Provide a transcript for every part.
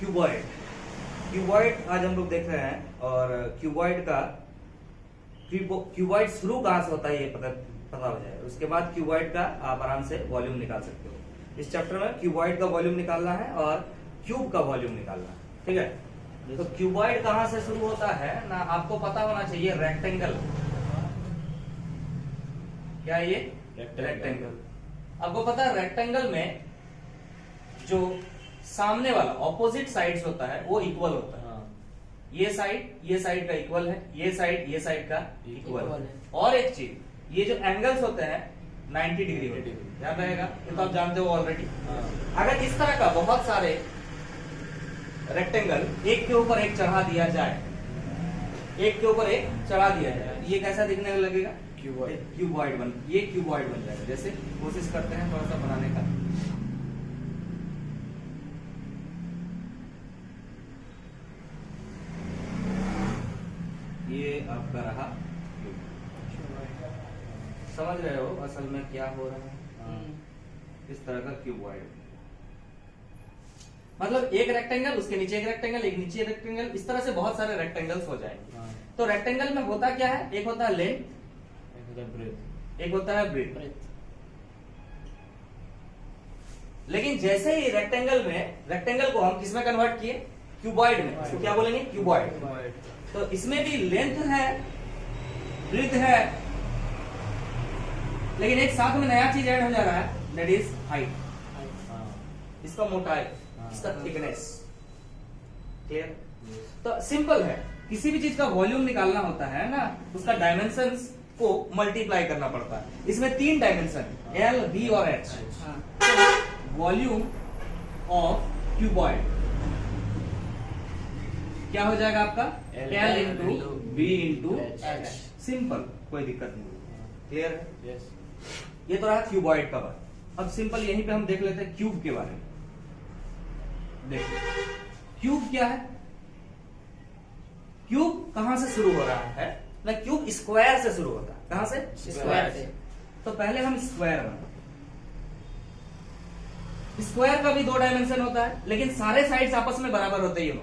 Cuboid. Cuboid आज हम लोग देख रहे हैं, और क्यूबॉइड का क्यूबॉइड शुरू कहां से होता है ये पता हो जाए, उसके बाद क्यूबॉइड का आप आराम से वॉल्यूम निकाल सकते हो। इस चैप्टर में क्यूबॉइड का वॉल्यूम निकालना है और क्यूब का वॉल्यूम निकालना है, ठीक है। तो क्यूबॉइड कहां से शुरू होता है ना, आपको पता होना चाहिए। रेक्टेंगल, क्या ये रेक्टेंगल। आपको पता है रेक्टेंगल में जो सामने वाला ऑपोजिट साइड्स होता है वो इक्वल होता है। ये साइड का इक्वल है, ये साइड का इक्वल है। और एक चीज, ये जो एंगल्स होते हैं 90 डिग्री होते हैं, याद रहेगा, ये तो आप जानते हो ऑलरेडी। अगर इस तरह का बहुत सारे रेक्टेंगल एक के ऊपर एक चढ़ा दिया जाए, ये कैसा दिखने लगेगा? क्यूबॉइड बन जाएगा। जैसे कोशिश करते हैं थोड़ा सा बनाने का। ये आपका रहा, समझ रहे हो असल में क्या हो रहा है? इस तरह का क्यूबॉइड, मतलब एक रेक्टेंगल, उसके नीचे एक रेक्टेंगल, एक नीचे रेक्टेंगल, इस तरह से बहुत सारे रेक्टेंगल्स हो जाएंगे। तो रेक्टेंगल में होता क्या है? एक होता है लेंथ, एक होता है ब्रेथ। लेकिन जैसे ही रेक्टेंगल को हम किसमें कन्वर्ट किए? क्यूबॉइड में। इसको क्या बोलेंगे? क्यूबॉइड। तो इसमें भी लेंथ है, ब्रेथ है, लेकिन एक साथ में नया चीज ऐड हो जा रहा है, दैट इज हाइट। इसका मोटाई, इसका थिकनेस। क्लियर? तो सिंपल है, किसी भी चीज का वॉल्यूम निकालना होता है ना, उसका डायमेंशंस को मल्टीप्लाई करना पड़ता है। इसमें 3 डायमेंशन, एल, बी और एच। वॉल्यूम ऑफ क्यूबॉइड क्या हो जाएगा आपका? L into B into H. Simple, कोई दिक्कत नहीं। क्लियर है? यस। ये तो रहा क्यूबॉइड का बात। अब सिंपल यहीं पे हम देख लेते हैं क्यूब के बारे में। देखिए क्यूब क्या है? क्यूब कहां से शुरू हो रहा है ना? क्यूब स्क्वायर से शुरू होता है। कहां से? स्क्वायर से। तो पहले हम स्क्वायर बनाते। स्क्वायर का भी 2 डायमेंशन होता है, लेकिन सारे साइड्स आपस में बराबर होते हैं।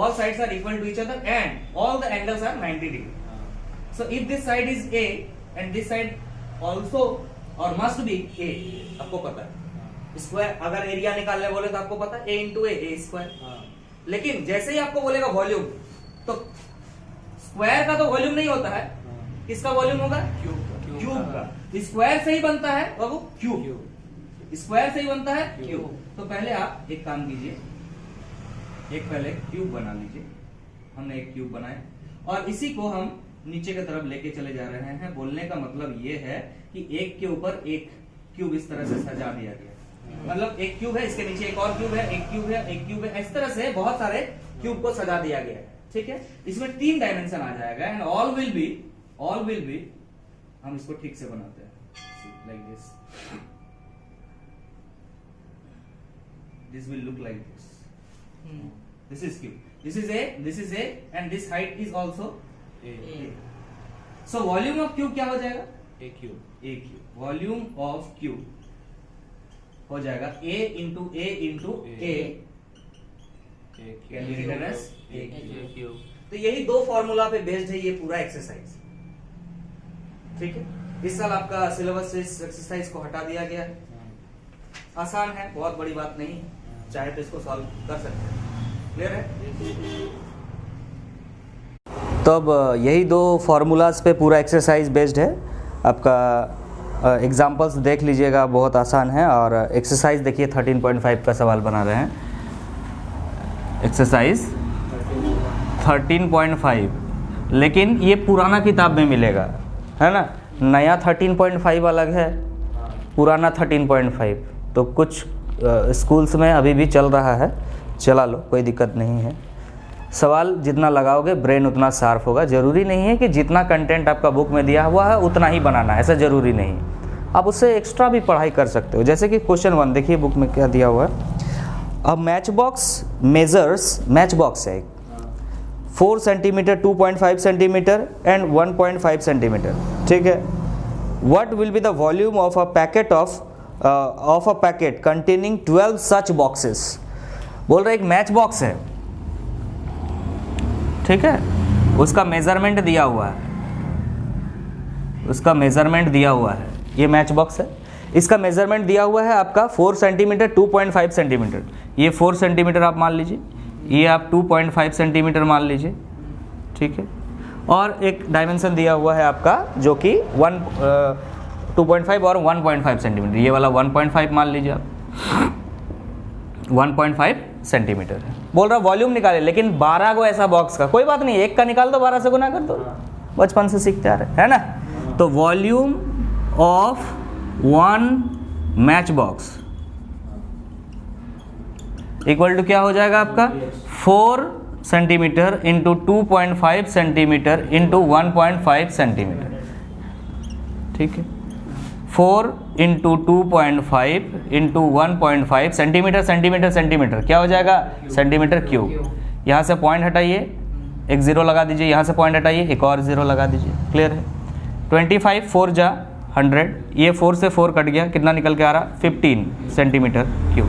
All sides are equal to each other and all the angles are 90 degree. So if this side is A and this side also or must be A, आपको पता है। स्क्वायर अगर एरिया निकालने बोले तो आपको पता है A into A स्क्वायर। लेकिन जैसे ही आपको बोलेगा वॉल्यूम, तो स्क्वायर का तो वॉल्यूम नहीं होता है। किसका वॉल्यूम होगा? क्यूब का। स्क्वायर से ही बनता है बाबू क्यूब। स्क्वायर से ही बनता है क्यूब। तो पहले आप एक काम कीजिए, एक पहले क्यूब बना लीजिए। हमने एक क्यूब बनाया और इसी को हम नीचे की तरफ लेके चले जा रहे हैं। बोलने का मतलब ये है कि एक के ऊपर एक क्यूब इस तरह से सजा दिया गया। मतलब एक क्यूब है, इसके नीचे एक और क्यूब है, एक क्यूब है, एक क्यूब है, इस तरह से बहुत सारे क्यूब को सजा दिया गया है। ठीक है, इसमें 3 डायमेंशन आ जाएगा एंड ऑल विल बी हम इसको ठीक से बनाते हैं like this will look like this. This is cube. This is A, and this height is also A. So volume of cube क्या हो जाएगा? A cube. Volume of cube हो जाएगा A into A into A. Can be written as A cube. तो यही 2 formula पे based है ये पूरा एक्सरसाइज। ठीक है, इस साल आपका सिलेबस से इस एक्सरसाइज को हटा दिया गया है। आसान है, बहुत बड़ी बात नहीं है, चाहे तो इसको सॉल्व कर सकते हैं। क्लियर है? तो अब यही 2 फार्मूलाज पे पूरा एक्सरसाइज बेस्ड है आपका। एग्जांपल्स देख लीजिएगा, बहुत आसान है। और एक्सरसाइज देखिए 13.5 का सवाल बना रहे हैं। एक्सरसाइज 13.5, लेकिन ये पुराना किताब में मिलेगा, है ना। नया 13.5 अलग है, पुराना 13.5। तो कुछ स्कूल्स में अभी भी चल रहा है, चला लो, कोई दिक्कत नहीं है। सवाल जितना लगाओगे ब्रेन उतना शार्प होगा। जरूरी नहीं है कि जितना कंटेंट आपका बुक में दिया हुआ है उतना ही बनाना है, ऐसा जरूरी नहीं। आप उससे एक्स्ट्रा भी पढ़ाई कर सकते हो। जैसे कि क्वेश्चन 1 देखिए बुक में क्या दिया हुआ है। अब मैच बॉक्स है 4 सेंटीमीटर, 2.5 सेंटीमीटर एंड 1.5 सेंटीमीटर। ठीक है, what will be the volume of a packet containing 12 such boxes. बोल रहा है एक मैच बॉक्स है, ठीक है, उसका मेजरमेंट दिया हुआ है, उसका मेजरमेंट दिया हुआ है, ये मैच बॉक्स है, इसका मेजरमेंट दिया हुआ है आपका 4 सेंटीमीटर 2.5 सेंटीमीटर, ये 4 सेंटीमीटर आप मान लीजिए, ये आप 2.5 सेंटीमीटर मान लीजिए, ठीक है, और एक डायमेंशन दिया हुआ है आपका जो कि 2.5 और 1.5 सेंटीमीटर, ये वाला 1.5 मान लीजिए आप, 1.5 सेंटीमीटर है। बोल रहा वॉल्यूम निकाले, लेकिन 12 को ऐसा बॉक्स का, कोई बात नहीं, एक का निकाल दो 12 से गुना कर दो, बचपन से सीखते आ रहे है ना। तो volume of 1 match box equal to क्या हो जाएगा आपका 4 centimetre into 2.5 centimetre into 1.5 centimetre, ठीक है, 4 into 2.5 into 1.5 centimetre, centimetre centimetre क्या हो जाएगा सेंटीमीटर क्यूब। यहाँ से पॉइंट हटाइए, एक ज़ीरो लगा दीजिए, यहाँ से पॉइंट हटाइए, एक और ज़ीरो लगा दीजिए, क्लियर है। 25 4 जा 100, ये 4 से 4 कट गया, कितना निकल के आ रहा 15 सेंटीमीटर क्यूब।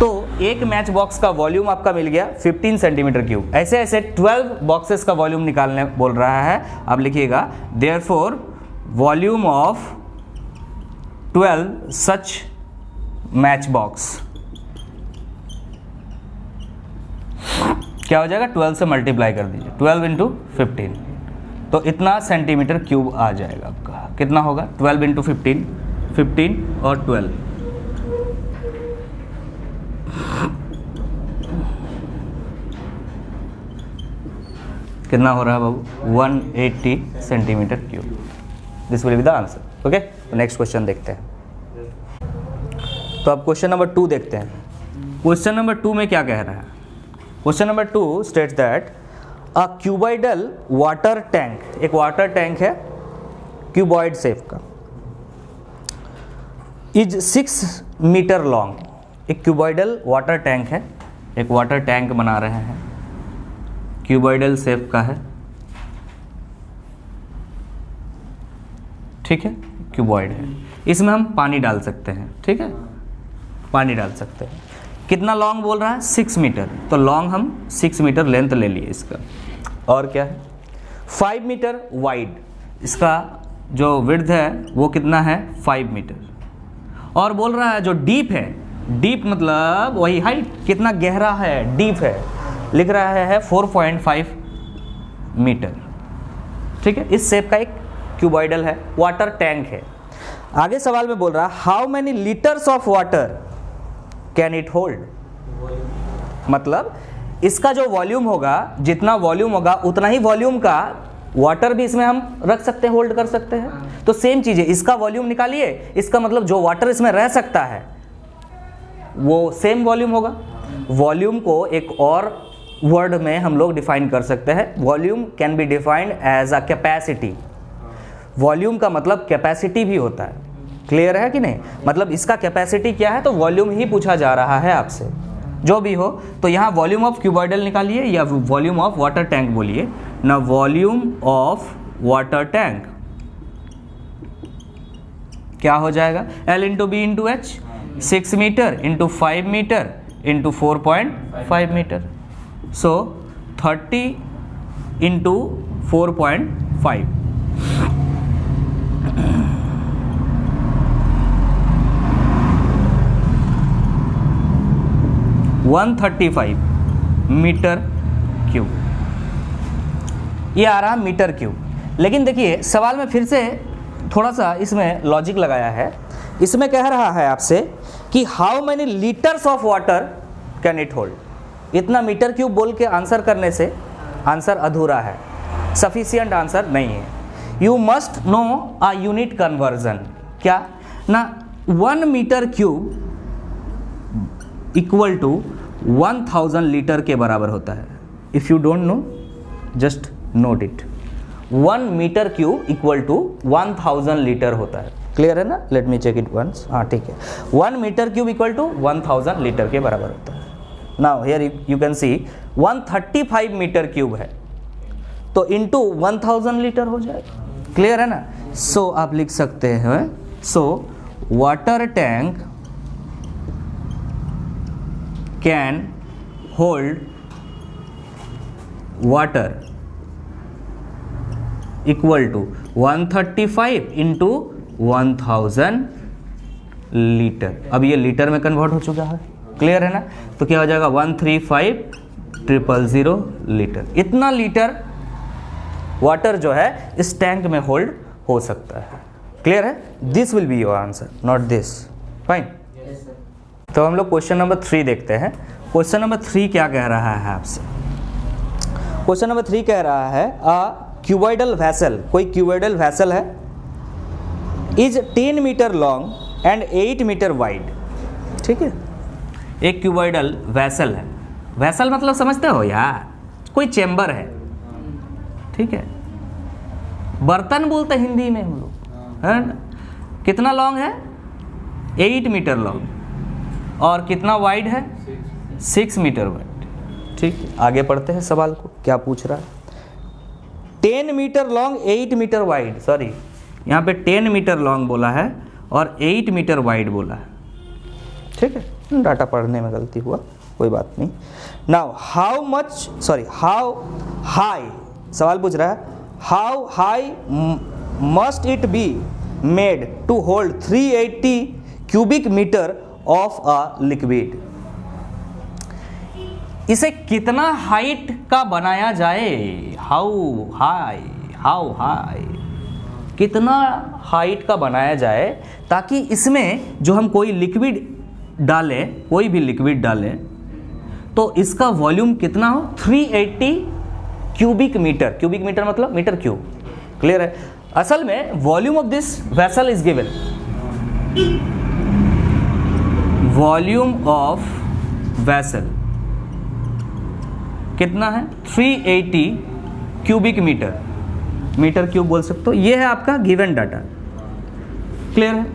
तो एक मैच बॉक्स का वॉल्यूम आपका मिल गया 15 सेंटीमीटर क्यूब। ऐसे ऐसे 12 बॉक्सेस का वॉल्यूम निकालने बोल रहा है, आप लिखिएगा therefore volume of 12 such match box क्या हो जाएगा 12 से मल्टीप्लाई कर दीजिए, 12 इंटू 15, तो इतना सेंटीमीटर क्यूब आ जाएगा आपका। कितना होगा 12 इंटू 15, 15 और 12, कितना हो रहा है बाबू 180 centimetre cube. This will be the answer. Okay, next question देखते हैं। तो अब क्वेश्चन नंबर 2 देखते हैं। क्वेश्चन नंबर 2 में क्या कह रहा है? Question number 2 states that a cuboidal water tank, एक वाटर टैंक है क्यूबॉइड शेप का, इज 6 मीटर लॉन्ग। एक क्यूबॉइडल वाटर टैंक है, एक वाटर टैंक बना रहे हैं, क्यूबॉइडल शेप का है, ठीक है, क्यूबॉइड है, इसमें हम पानी डाल सकते हैं, ठीक है, पानी डाल सकते हैं। कितना लॉन्ग बोल रहा है 6 मीटर, तो लॉन्ग हम 6 मीटर लेंथ ले लिए इसका, और क्या है 5 मीटर वाइड, इसका जो विड्थ है वो कितना है 5 मीटर, और बोल रहा है जो डीप है, डीप मतलब वही हाइट, कितना गहरा है डीप है, लिख रहा है 4.5 मीटर, ठीक है। इस शेप का एक क्यूबॉइडल है, वाटर टैंक है। आगे सवाल में बोल रहा है how many litres of water can it hold, मतलब इसका जो वॉल्यूम होगा, जितना वॉल्यूम होगा उतना ही वॉल्यूम का वाटर भी इसमें हम रख सकते हैं, होल्ड कर सकते हैं। तो सेम चीज़ है, इसका वॉल्यूम निकालिए, इसका मतलब जो वाटर इसमें रह सकता है वो सेम वॉल्यूम होगा। वॉल्यूम को एक और वर्ड में हम लोग डिफाइन कर सकते हैं, volume can be defined as a capacity. Volume का मतलब कैपेसिटी भी होता है, क्लियर है कि नहीं, मतलब इसका कैपेसिटी क्या है, तो वॉल्यूम ही पूछा जा रहा है आपसे, जो भी हो। तो यहाँ वॉल्यूम ऑफ क्यूबॉइडल निकालिए या वॉल्यूम ऑफ वाटर टैंक बोलिए ना, वॉल्यूम ऑफ वाटर टैंक क्या हो जाएगा L into B into H, 6 metre into 5 metre into 4.5 metre, so 30 into 4.5, 135 metre cube, ये आ रहा मीटर क्यूब। लेकिन देखिए सवाल में फिर से थोड़ा सा इसमें लॉजिक लगाया है, इसमें कह रहा है आपसे कि how many litres of water can it hold. इतना मीटर क्यूब बोल के आंसर करने से आंसर अधूरा है, सफिशियंट आंसर नहीं है। You must know a unit conversion, क्या ना 1 metre cube equal to 1000 litre के बराबर होता है। If you don't know just note it, 1 metre cube equal to 1000 litre होता है, क्लियर है ना। Let me check it once, हाँ ठीक है, 1 metre cube equal to 1000 litre के बराबर होता है। Now here you can see 135 metre cube है, तो इंटू 1000 लीटर हो जाएगा, क्लियर है ना। सो आप लिख सकते हैं, so water tank can hold water equal to 135 into 1000 litre. अब ये लीटर में कन्वर्ट हो चुका है, क्लियर है ना? तो क्या हो जाएगा 135,000 लीटर। इतना लीटर वाटर जो है इस टैंक में होल्ड हो सकता है, क्लियर है? This will be your answer, not this. Fine. तो हम लोग क्वेश्चन नंबर 3 देखते हैं। क्वेश्चन नंबर 3 क्या कह रहा है आपसे? क्वेश्चन नंबर 3 कह रहा है क्यूबॉइडल वैसल, कोई क्यूबॉइडल वैसल है, is 10 metre long and 8 metre wide. ठीक है, एक क्यूबॉइडल वैसल है। वैसल मतलब समझते हो यार, कोई चेम्बर है, ठीक है, बर्तन बोलते हिंदी में हम लोग, है ना? कितना लॉन्ग है? 8 मीटर लॉन्ग, और कितना वाइड है? 6 मीटर वाइड। ठीक, आगे पढ़ते हैं सवाल को, क्या पूछ रहा है। 10 metre long 8 metre wide, sorry यहाँ पे 10 मीटर लॉन्ग बोला है और 8 मीटर वाइड बोला है। ठीक है, डाटा पढ़ने में गलती हुआ, कोई बात नहीं। नाउ हाउ हाई, सवाल पूछ रहा है how high must it be made to hold 380 cubic metre of a liquid. इसे कितना हाइट का बनाया जाए? हाउ हाई कितना हाइट का बनाया जाए ताकि इसमें जो हम कोई लिक्विड डालें, कोई भी लिक्विड डालें, तो इसका वॉल्यूम कितना हो? 380 क्यूबिक मीटर। क्यूबिक मीटर मतलब मीटर क्यूब, क्लियर है? असल में volume of this vessel is given, volume of vessel कितना है? 380 क्यूबिक मीटर, मीटर क्यूब बोल सकते हो। ये है आपका गिवन डाटा, क्लियर है?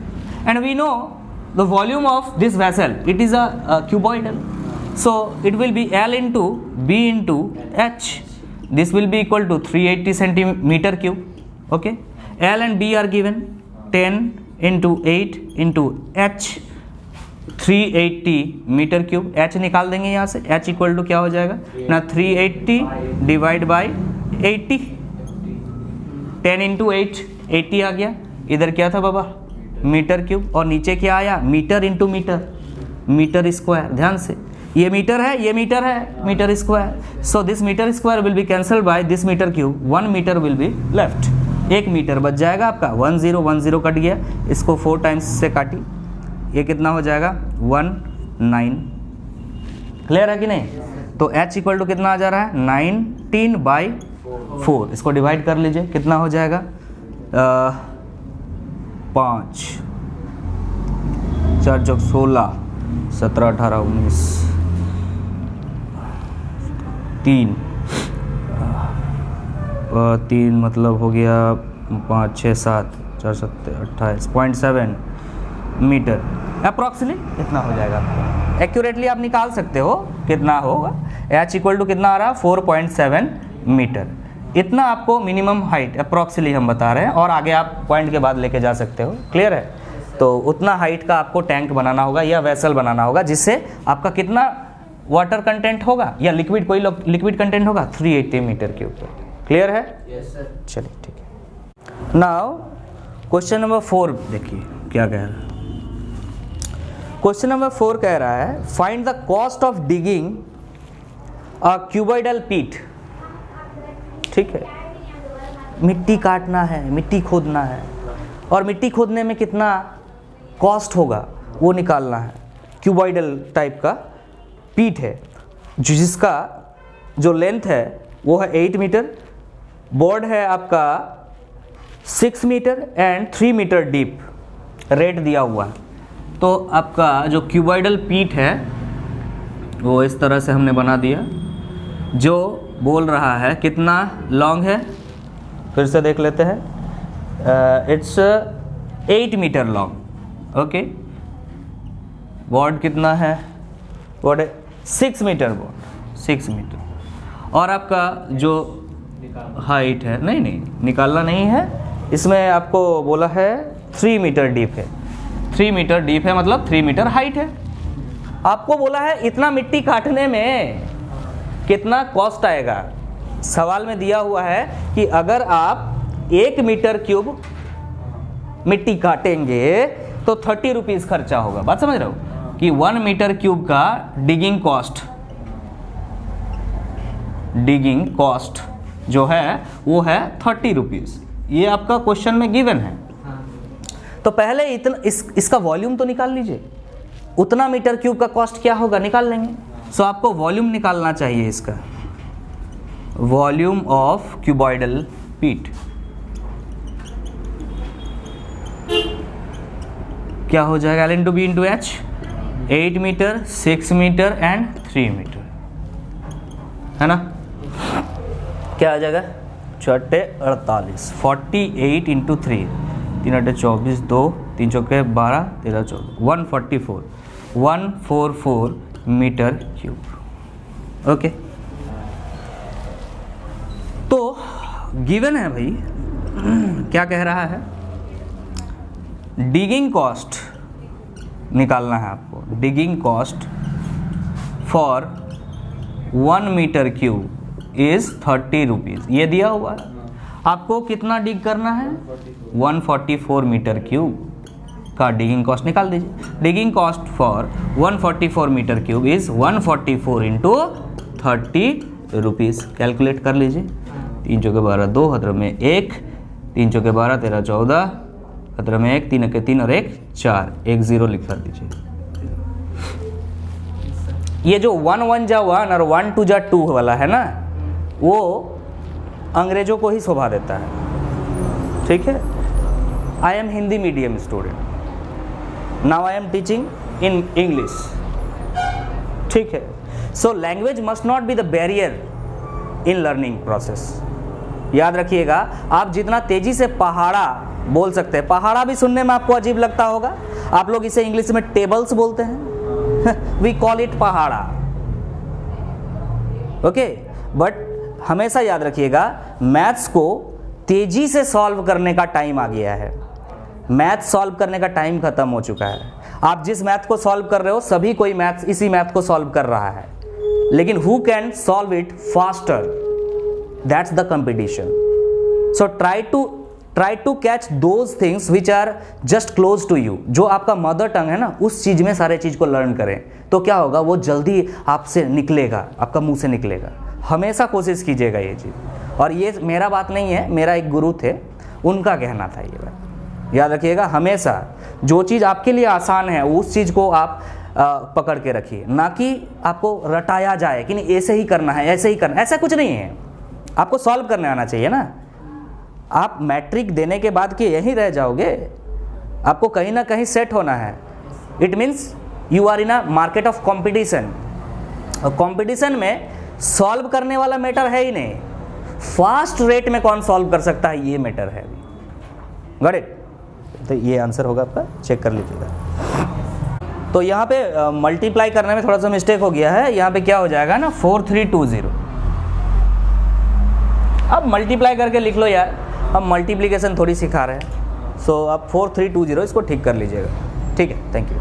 And we know the volume of this vessel, it is a cuboidal, so it will be L into B into H. This will be equal to 380 centimeter cube. Okay, L and B are given, 10 into 8 into H, 380 metre cube. H निकाल देंगे यहाँ से, H equal to क्या हो जाएगा ना? 380 divide by 80, 10 into 8, 80 आ गया। इधर क्या था बाबा? मीटर क्यूब, और नीचे क्या आया? Metre into metre, metre square. ध्यान से, ये मीटर है, ये मीटर है, metre square. So this metre square will be cancel by this metre cube, 1 metre will be left, 1 metre बच जाएगा आपका। 10 कट गया, इसको 4 टाइम्स से काटी, ये कितना हो जाएगा? 19। क्लियर है कि नहीं? तो H इक्वल टू कितना आ जा रहा है? 19/4। इसको डिवाइड कर लीजिए, कितना हो जाएगा? 5 4 चौक 16, 17 18 19, 3 मतलब हो गया 5 6 7 4 7 28.7 मीटर अप्रॉक्सीमेटली इतना हो जाएगा। एक्यूरेटली आप निकाल सकते हो कितना होगा। H इक्वल टू कितना आ रहा है? 4.7 मीटर। इतना आपको मिनिमम हाइट अप्रॉक्सीमेटली हम बता रहे हैं, और आगे आप पॉइंट के बाद लेके जा सकते हो, क्लियर है? तो उतना हाइट का आपको टैंक बनाना होगा या वेसल बनाना होगा, जिससे आपका कितना वाटर कंटेंट होगा या लिक्विड, कोई लिक्विड कंटेंट होगा 380 मीटर के ऊपर। क्लियर है? Yes sir. चलिए ठीक है। नाउ क्वेश्चन नंबर 4 देखिए क्या कह रहा है। क्वेश्चन नंबर 4 कह रहा है find the cost of digging a cuboidal पीट। ठीक है, मिट्टी काटना है, मिट्टी खोदना है, और मिट्टी खोदने में कितना कॉस्ट होगा वो निकालना है। क्यूबॉइडल टाइप का पीट है जिसका जो लेंथ है वो है 8 मीटर, बोर्ड है आपका 6 metre and 3 metre deep, rate दिया हुआ है। तो आपका जो क्यूबॉइडल पीट है वो इस तरह से हमने बना दिया, जो बोल रहा है कितना लॉन्ग है, फिर से देख लेते हैं। It's 8 metre long. Okay, board कितना है? बोर्ड 6 मीटर, बोर्ड 6 मीटर, और आपका जो हाइट है, नहीं निकालना नहीं है, इसमें आपको बोला है 3 मीटर डीप है। 3 मीटर डीप है मतलब 3 मीटर हाइट है। आपको बोला है इतना मिट्टी काटने में कितना कॉस्ट आएगा। सवाल में दिया हुआ है कि अगर आप 1 मीटर क्यूब मिट्टी काटेंगे तो 30 रुपीज़ खर्चा होगा। बात समझ रहे हो कि 1 मीटर क्यूब का डिगिंग कॉस्ट जो है वो है 30 रुपीज़। ये आपका क्वेश्चन में गिवन है। तो पहले इतना इसका वॉल्यूम तो निकाल लीजिए, उतना मीटर क्यूब का कॉस्ट क्या होगा निकाल लेंगे। सो आपको वॉल्यूम निकालना चाहिए, इसका वॉल्यूम ऑफ क्यूबॉइडल पीट क्या हो जाएगा, L into B into H, 8 metre, 6 metre and 3 metre, है ना। क्या आ जाएगा 48, 48 इंटू 3, 3 8 24, 2 3 चौके 12, 13 14, 144 मीटर क्यूब। ओके, तो गिवन है भाई, क्या कह रहा है, डिगिंग कॉस्ट निकालना है आपको। Digging cost for 1 metre cube is 30 rupees, ये दिया हुआ है। आपको कितना डिग करना है, 144 मीटर क्यूब का डिगिंग कॉस्ट निकाल दीजिए। Digging cost for 144 metre cube is 144 into 30 rupees. Calculate कर लीजिए, 3 चौके 12, 2 हतर में 1, 3 चौके 12, 13 14, हतर में 1, 3 के 3 और 1 4, 1 0 लिख कर दीजिए। ये जो 1 1 जा 1 और 1 2 जा 2 वाला है ना, वो अंग्रेजों को ही शोभा देता है। ठीक है, I am Hindi medium student, now I am teaching in English. ठीक है, so language must not be the barrier in learning process. याद रखिएगा, आप जितना तेजी से पहाड़ा बोल सकते हैं, पहाड़ा भी सुनने में आपको अजीब लगता होगा, आप लोग इसे इंग्लिश में टेबल्स बोलते हैं, वी कॉल इट पहाड़ा। ओके, बट हमेशा याद रखिएगा, मैथ्स को तेजी से सॉल्व करने का टाइम आ गया है। मैथ सॉल्व करने का टाइम खत्म हो चुका है। आप जिस मैथ को सॉल्व कर रहे हो, सभी कोई मैथ्स इसी मैथ को सॉल्व कर रहा है, लेकिन who can solve it faster, that's the competition. So try to catch those things which are just close to you. जो आपका मदर टंग है ना, उस चीज में सारे चीज को लर्न करें, तो क्या होगा, वो जल्दी आपसे निकलेगा, आपका मुंह से निकलेगा। हमेशा कोशिश कीजिएगा ये चीज़। और ये मेरा बात नहीं है, मेरा एक गुरु थे, उनका कहना था ये बात। याद रखिएगा, हमेशा जो चीज़ आपके लिए आसान है उस चीज़ को आप पकड़ के रखिए, ना कि आपको रटाया जाए कि नहीं ऐसे ही करना है, ऐसे ही करना, ऐसा कुछ नहीं है। आपको सॉल्व करने आना चाहिए ना। आप मैट्रिक देने के बाद कि यहीं रह जाओगे, आपको कहीं ना कहीं सेट होना है। It means you are in a market of competition, और कॉम्पिटिशन में सॉल्व करने वाला मैटर है ही नहीं, फास्ट रेट में कौन सॉल्व कर सकता है, ये मैटर है। Got it? तो ये आंसर होगा आपका, चेक कर लीजिएगा। तो यहाँ पे मल्टीप्लाई करने में थोड़ा सा मिस्टेक हो गया है। यहाँ पे क्या हो जाएगा ना, 4320। अब मल्टीप्लाई करके लिख लो यार, हम मल्टीप्लिकेशन थोड़ी सिखा रहे हैं। सो आप 4320 इसको ठीक कर लीजिएगा। ठीक है, थैंक यू।